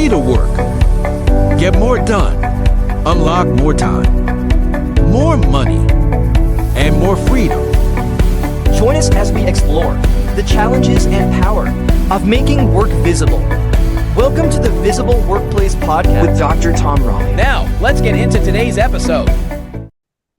see the work, get more done, unlock more time, more money, and more freedom. Join us as we explore the challenges and power of making work visible. Welcome to the Visible Workplace Podcast with Dr. Tom Raleigh. Now, let's get into today's episode.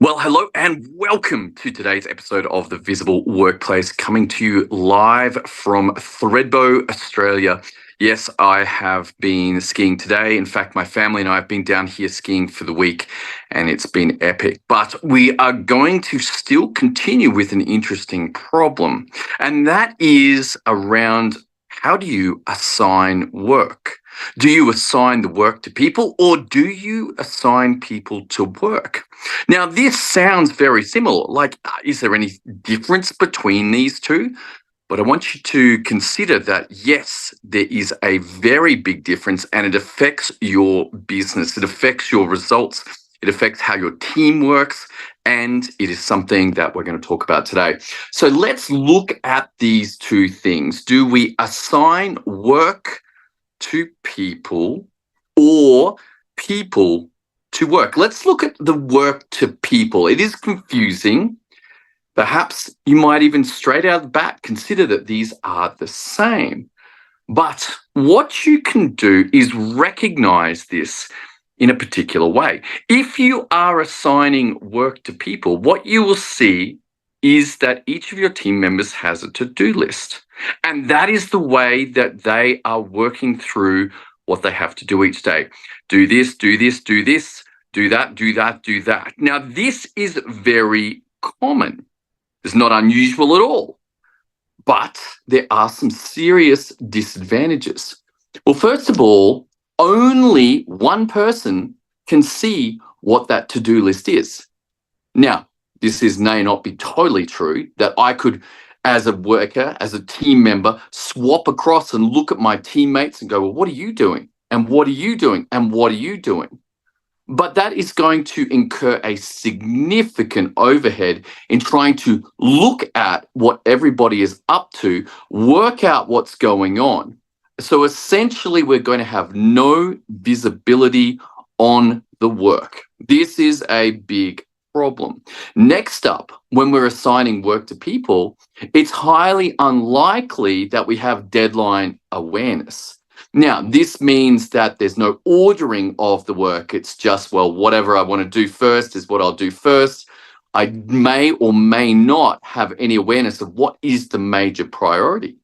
Well, hello and welcome to today's episode of the Visible Workplace, coming to you live from Thredbo, Australia. Yes, I have been skiing today. In fact, my family and I have been down here skiing for the week, and it's been epic. But we are going to still continue with an interesting problem, and that is around how do you assign work? Do you assign the work to people, or do you assign people to work? Now, this sounds very similar. Like, is there any difference between these two? But I want you to consider that, yes, there is a very big difference, and it affects your business. It affects your results. It affects how your team works, and it is something that we're going to talk about today. So let's look at these two things. Do we assign work to people or people to work? Let's look at the work to people. It is confusing. Perhaps you might even straight out of the bat consider that these are the same. But what you can do is recognize this in a particular way. If you are assigning work to people, what you will see is that each of your team members has a to-do list. And that is the way that they are working through what they have to do each day. Do this, do this, do this, do that, do that, do that. Now, this is very common. It's not unusual at all. But there are some serious disadvantages. Well, first of all, only one person can see what that to-do list is. Now, this may not be totally true, that I could, as a worker, as a team member, swap across and look at my teammates and go, well, what are you doing? And what are you doing? And what are you doing? But that is going to incur a significant overhead in trying to look at what everybody is up to, work out what's going on. So essentially, we're going to have no visibility on the work. This is a big problem. Next up, when we're assigning work to people, it's highly unlikely that we have deadline awareness. Now, this means that there's no ordering of the work. It's just, well, whatever I want to do first is what I'll do first. I may or may not have any awareness of what is the major priority.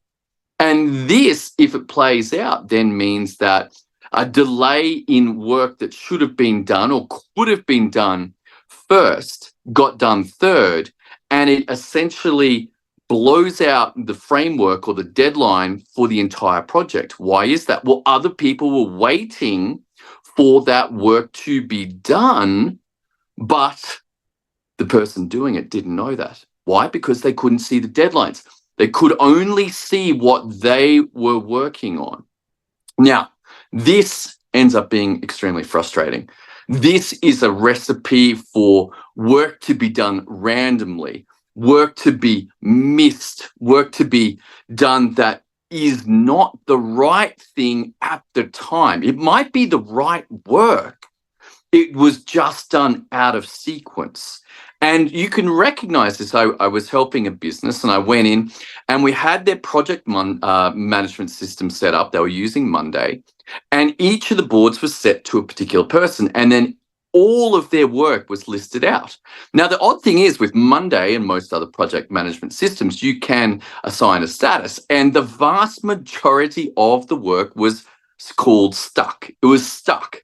And this, if it plays out, then means that a delay in work that should have been done or could have been done first got done third, and it essentially blows out the framework or the deadline for the entire project. Why is that? Well, other people were waiting for that work to be done, but the person doing it didn't know that. Why? Because they couldn't see the deadlines. They could only see what they were working on. Now, this ends up being extremely frustrating. This is a recipe for work to be done randomly, work to be missed, work to be done that is not the right thing at the time. It might be the right work. It was just done out of sequence. And you can recognize this. I was helping a business and I went in and we had their project management system set up. They were using Monday, and each of the boards was set to a particular person. And then all of their work was listed out. Now, the odd thing is with Monday and most other project management systems, you can assign a status, and the vast majority of the work was called stuck. It was stuck.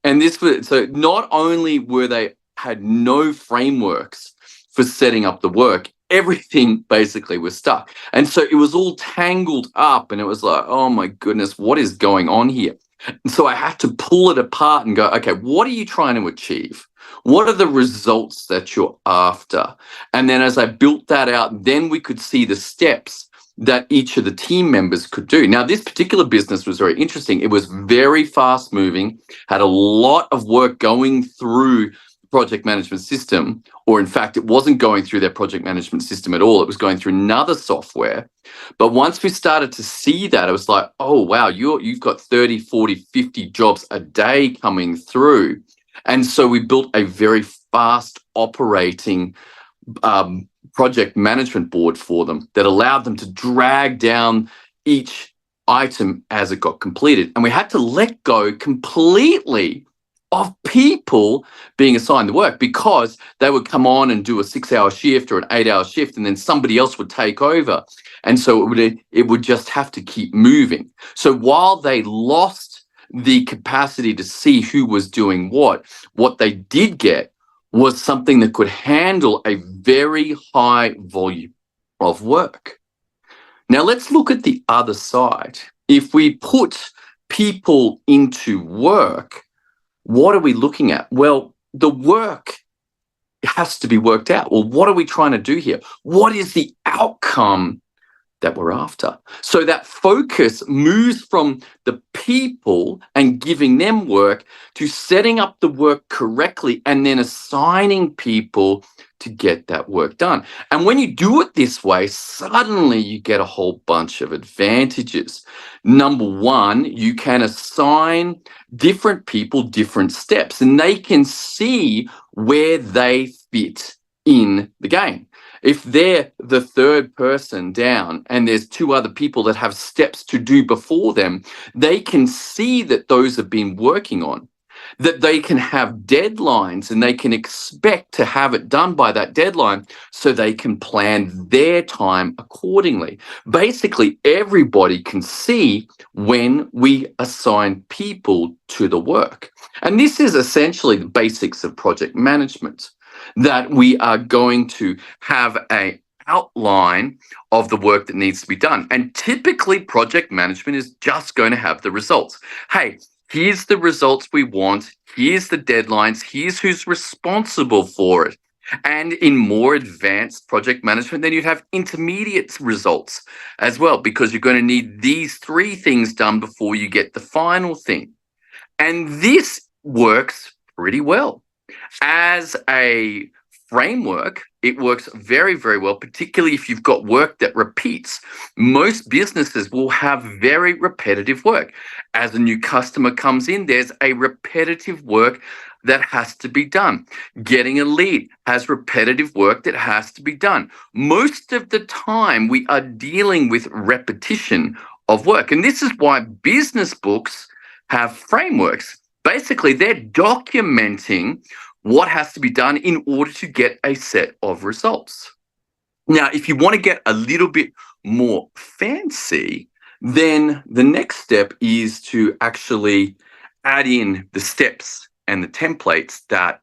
And this was, so not only were they had no frameworks for setting up the work, everything basically was stuck. And so it was all tangled up, and it was like, oh my goodness, what is going on here? And so I had to pull it apart and go, okay, what are you trying to achieve? What are the results that you're after? And then as I built that out, then we could see the steps that each of the team members could do. Now, this particular business was very interesting. It was very fast moving, had a lot of work going through project management system, or in fact, it wasn't going through their project management system at all. It was going through another software. But once we started to see that, it was like, oh, wow, you've got 30, 40, 50 jobs a day coming through. And so we built a very fast operating project management board for them that allowed them to drag down each item as it got completed. And we had to let go completely of people being assigned the work, because they would come on and do a 6-hour shift or an 8-hour shift, and then somebody else would take over. And so it would just have to keep moving. So while they lost the capacity to see who was doing what they did get was something that could handle a very high volume of work. Now let's look at the other side. If we put people into work, what are we looking at? Well, the work has to be worked out. Well, what are we trying to do here? What is the outcome that we're after? So that focus moves from the people and giving them work to setting up the work correctly and then assigning people to get that work done. And when you do it this way, suddenly you get a whole bunch of advantages. Number one, you can assign different people different steps, and they can see where they fit in the game. If they're the third person down and there's 2 other people that have steps to do before them, they can see that those have been working on, that they can have deadlines and they can expect to have it done by that deadline, so they can plan their time accordingly. Basically, everybody can see when we assign people to the work. And this is essentially the basics of project management, that we are going to have an outline of the work that needs to be done. And typically project management is just going to have the results. Hey, here's the results we want. Here's the deadlines. Here's who's responsible for it. And in more advanced project management, then you'd have intermediate results as well, because you're going to need these 3 things done before you get the final thing. And this works pretty well. As a framework, it works very, very well, particularly if you've got work that repeats. Most businesses will have very repetitive work. As a new customer comes in, there's a repetitive work that has to be done. Getting a lead has repetitive work that has to be done. Most of the time, we are dealing with repetition of work. And this is why business books have frameworks. Basically, they're documenting what has to be done in order to get a set of results. Now, if you want to get a little bit more fancy, then the next step is to actually add in the steps and the templates that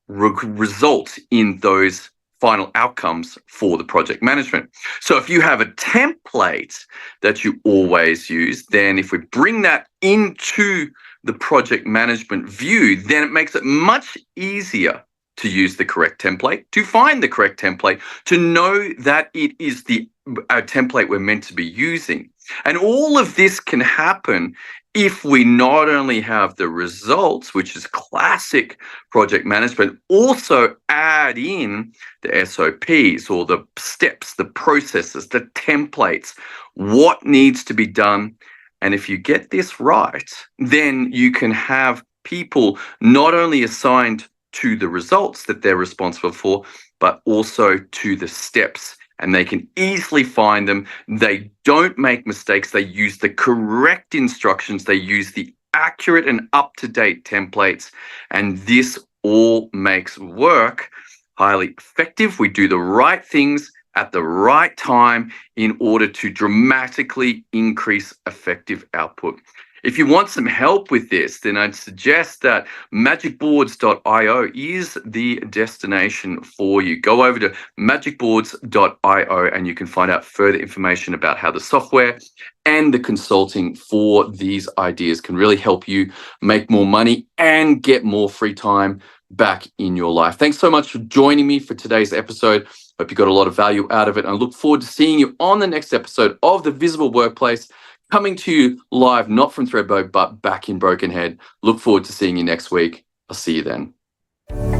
result in those final outcomes for the project management. So if you have a template that you always use, then if we bring that into the project management view, then it makes it much easier to use the correct template, to find the correct template, to know that it is the template we're meant to be using. And all of this can happen if we not only have the results, which is classic project management, also add in the SOPs or the steps, the processes, the templates, what needs to be done. And if you get this right, then you can have people not only assigned to the results that they're responsible for, but also to the steps. And they can easily find them. They don't make mistakes. They use the correct instructions. They use the accurate and up-to-date templates. And this all makes work highly effective. We do the right things at the right time in order to dramatically increase effective output. If you want some help with this, then I'd suggest that MagicBoards.io is the destination for you. Go over to MagicBoards.io and you can find out further information about how the software and the consulting for these ideas can really help you make more money and get more free time back in your life. Thanks so much for joining me for today's episode. Hope you got a lot of value out of it. And I look forward to seeing you on the next episode of The Visible Workplace, coming to you live, not from Threadbow, but back in Brokenhead. Look forward to seeing you next week. I'll see you then.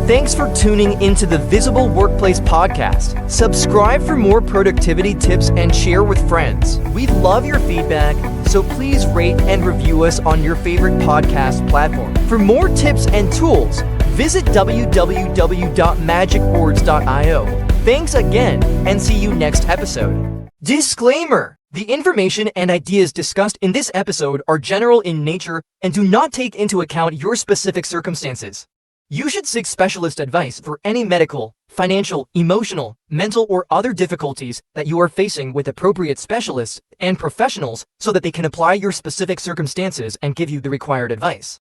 Thanks for tuning into the Visible Workplace podcast. Subscribe for more productivity tips and share with friends. We love your feedback, so please rate and review us on your favorite podcast platform. For more tips and tools, visit www.magicboards.io. Thanks again, and see you next episode. Disclaimer: the information and ideas discussed in this episode are general in nature and do not take into account your specific circumstances. You should seek specialist advice for any medical, financial, emotional, mental, or other difficulties that you are facing with appropriate specialists and professionals so that they can apply your specific circumstances and give you the required advice.